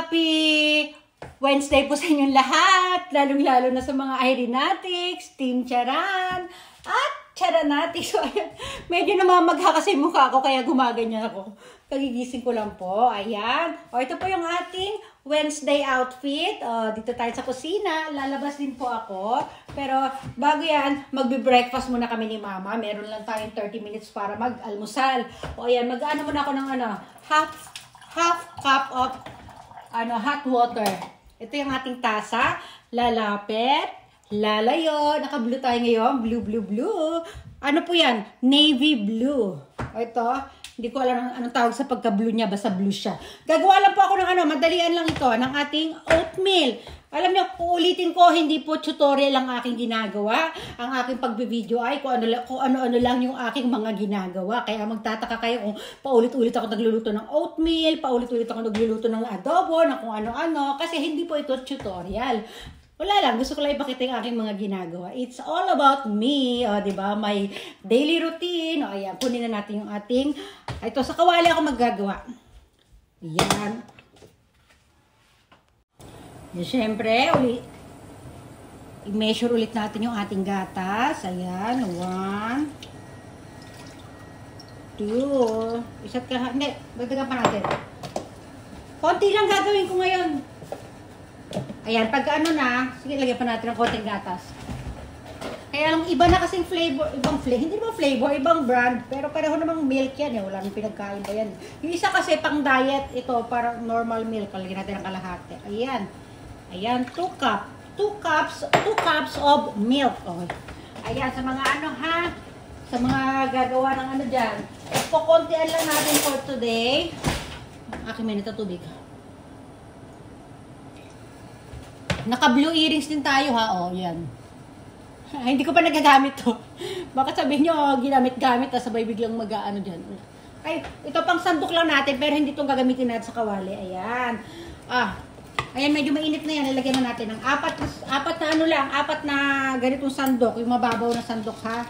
Happy Wednesday po sa inyong lahat, lalong-lalo na sa mga Irenatics, Team Charan, at Charanatics. So, ayan, medyo namamagha kasi mukha ko, kaya gumaganyan ako. Kagigising ko lang po, ayan. O, ito po yung ating Wednesday outfit. O, dito tayo sa kusina, lalabas din po ako. Pero, bago yan, magbe-breakfast muna kami ni Mama. Meron lang tayong 30 minutes para mag-almusal. O, ayan, mag-ano muna ako ng half cup of hot water. Ito yung ating tasa. Lalapit, lalayo. Naka-blue tayo ngayon. Blue, blue, blue. Ano po yan? Navy blue. O ito, hindi ko alam anong tawag sa pagka-blue niya. Basta blue siya. Gagawa lang po ako ng madalian lang ito, ng ating oatmeal. Alam niyo, uulitin ko, hindi po tutorial ang aking ginagawa. Ang aking pagbe-video ay kung ano-ano lang yung aking mga ginagawa. Kaya magtataka kayo kung paulit-ulit ako nagluluto ng oatmeal, paulit-ulit ako nagluluto ng adobo, na kung ano-ano. Kasi hindi po ito tutorial. Wala lang, gusto ko lang ipakita yung aking mga ginagawa. It's all about me, o, diba? My daily routine. O, ayan, kunin na natin yung ating, ito, sa kawali ako maggagawa. Ayan. And syempre, i-measure ulit natin yung ating gatas. Ayan, 1, 2, isa't ka, hindi, dagdagan pa natin. Konti lang gagawin ko ngayon. Ayan, pagka ano na, sige, lagyan pa natin ng konting gatas. Kaya lang, iba na kasing flavor, hindi naman flavor, ibang brand, pero pareho namang milk yan eh, wala nang pinagkain pa yan. Yung isa kasi pang diet, ito, parang normal milk, lagyan natin ng kalahati. Ayan. Ayan, 2 cups of milk. Oh. Ayan, sa mga sa mga gagawa ng dyan. Kukuntian lang natin for today. Aking minute na tubig. Naka-blue earrings din tayo ha, oh, yan. Hindi ko pa nagagamit to. Baka sabihin nyo, ginamit-gamit, sabay biglang mag-ano dyan. Ay, ito pang sandok lang natin, pero hindi itong gagamitin natin sa kawali. Ayan. Ayan, medyo mainit na yan. Ilagyan na natin ng apat na ganitong sandok. Yung mababaw na sandok, ha.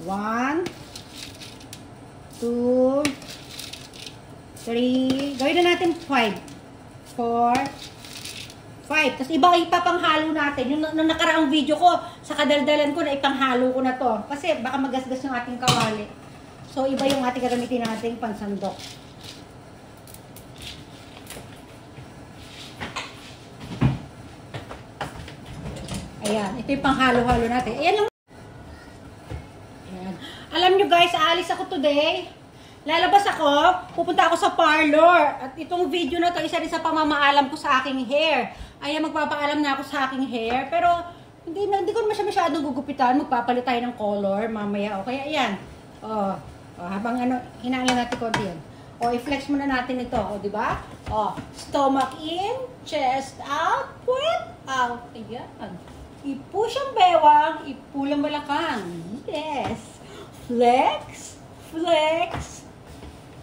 1, 2, 3. Gawin na natin 5, 4, 5. Tapos ipapanghalo natin. Yung nakaraang video ko, sa kadaldalan ko na ipanghalo ko na to. Kasi baka magasgas yung ating kawali. So, iba yung ating gagamitin natin pansandok. Ayan, ito yung panghalo-halo natin. Ayan lang. Ayan. Alam nyo guys, aalis ako today. Lalabas ako, pupunta ako sa parlor. At itong video na to, isa rin sa pamamaalam ko sa aking hair. Ayan, magpapaalam na ako sa aking hair. Pero, hindi ko naman siya masyadong gugupitan. Magpapalit tayo ng color mamaya. O, kaya ayan. Habang hinangin natin konti yan. I-flex muna natin ito. Diba? Stomach in, chest out, puwet out. Ayan. I-push ang bewang, i-pull ang balakang. Yes. Flex, flex,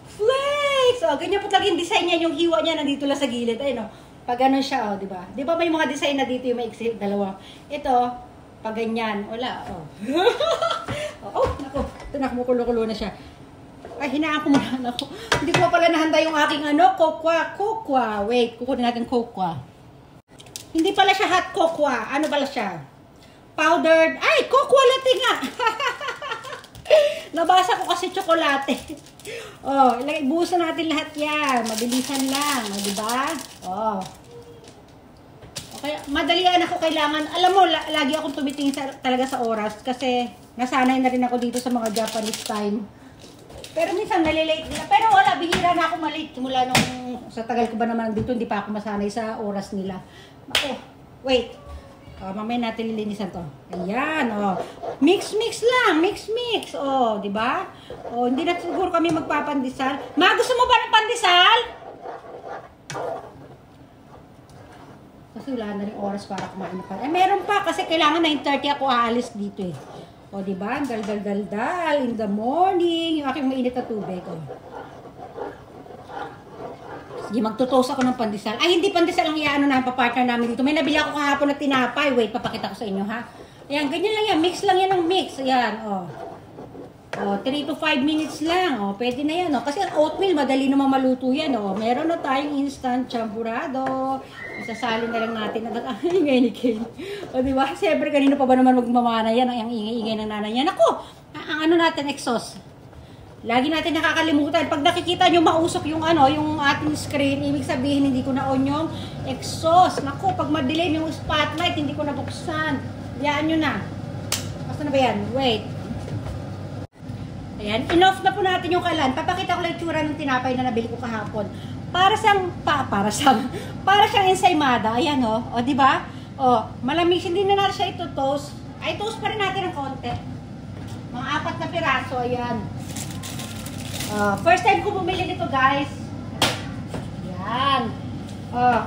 flex. Ganyan po talagang design niya. Yung hiwa niya nandito lang sa gilid. Ayun, pag ganun siya, diba? Diba may mga design na dito yung may dalawa. Ito, pag ganyan. Wala, naku. Ito na, kumukulo-kulo na siya. Ay, hinaan ko muna ako. Hindi ko pala nahanda yung aking cocoa. Wait, kukunin natin cocoa. Hindi pala siya hot cocoa. Ano pala siya? Powdered. Ay, cocoa latte nga. Nabasa ko kasi tsokolate. Buhusan natin lahat yan. Mabilisan lang. Diba? Okay, madalian ako kailangan. Alam mo, lagi akong tumitingin talaga sa oras kasi nasanay na rin ako dito sa mga Japanese time. Pero minsan nalilate nila. Pero wala, bihira na ako malate. Mula nung sa tagal ko ba naman dito, hindi pa ako masanay sa oras nila. Ako, wait. Mamaya natin lilinisan to. Ayan, Mix lang. Mix. Diba? Hindi na siguro kami magpapandesal. Ma, gusto mo ba ng pandesal? Kasi wala na rin oras para kumain pa. Meron pa kasi kailangan 9:30 ako aalis dito eh. Diba? Dal in the morning. Yung aking mainit na tubig. Sige, magtutos ako ng pandesal. Ay, hindi pandesal ang iyaano na papartner namin dito. May nabili ako kahapon na tinapay. Wait, papakita ko sa inyo, ha? Ayan, ganyan lang yan. Mix lang yan ng mix. Ayan, Oh, 3 to 5 minutes lang. Oh, pwede na yan. Oh. Kasi ang oatmeal, madali naman maluto yan. Oh. Meron na tayong instant champurado. Isasalin na lang natin. Ang ingay ni Kane. O, diba? Siyempre, kanina pa ba naman magmamana yan? Ang ingay-ingay ng nanay yan. Ako, ang ano natin, exhaust. Lagi natin nakakalimutan. Pag nakikita nyo mausok yung ano, yung ating screen, ibig sabihin hindi ko na-on yung exhaust. Naku, pag madilim yung spotlight, hindi ko nabuksan. Yaan nyo na. Basta na ba yan? Wait. Ayan, enough na po natin yung kalan. Papakita ko lang yung tsura ng tinapay na nabili ko kahapon. Para siyang ensaymada. Ayan o, di ba? O, malamig, hindi na natin siya ito-toast. Ay, toast pa rin natin ng konti. Mga 4 na piraso, ayan. First time ko bumili nito, guys. Ayan.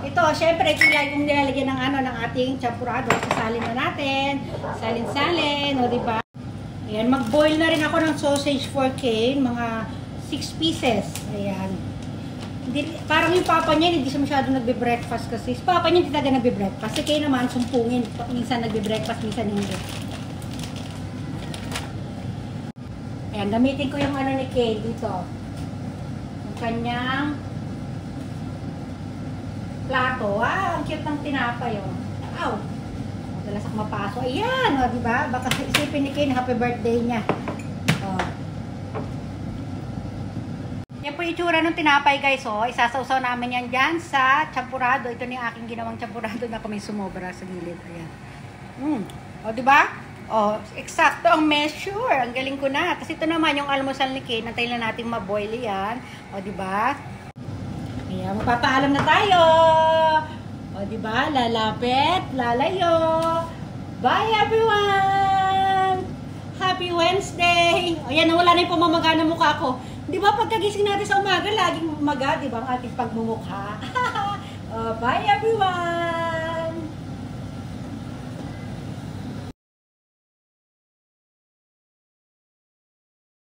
Ito, syempre, ito yung nilalagyan ng ano, ng ating champurado. Sasalin na natin. Salin-salin, o, di ba? Ayan, mag-boil na rin ako ng sausage for Kane, mga 6 pieces. Ayan. Parang yung papa niya, hindi siya masyado nagbe-breakfast kasi. Si papa niya hindi talaga nagbe-breakfast. Si Kane naman, sumpungin. Minsan nagbe-breakfast, minsan hindi. Ayan, gamitin ko yung ano ni Kane dito. Yung kanyang plato. Ang cute ng tinapay, oh. Ow! Madalas ako mapasok. Ayan, o, diba? Baka isipin ni Kane, happy birthday niya. Yan po yung itsura ng tinapay, guys, o. Isasawsaw namin yan dyan sa champurado. Ito ni aking ginawang champurado na kami sumobra sa gilid. Ayan. O, diba? O, eksakto ang measure. Ang galing ko na. Kasi ito naman yung almusal ni Kane. Nantayin lang natin maboil yan. O, diba? Ayan, magpapaalam na tayo. O, diba? Lalapit, lalayo. Bye, everyone! Happy Wednesday! O, yan, nawala na yung pamamaga ng mukha ko. Di ba, pagkagising natin sa umaga, laging umaga, di ba, ang ating pagmumukha? Bye, everyone!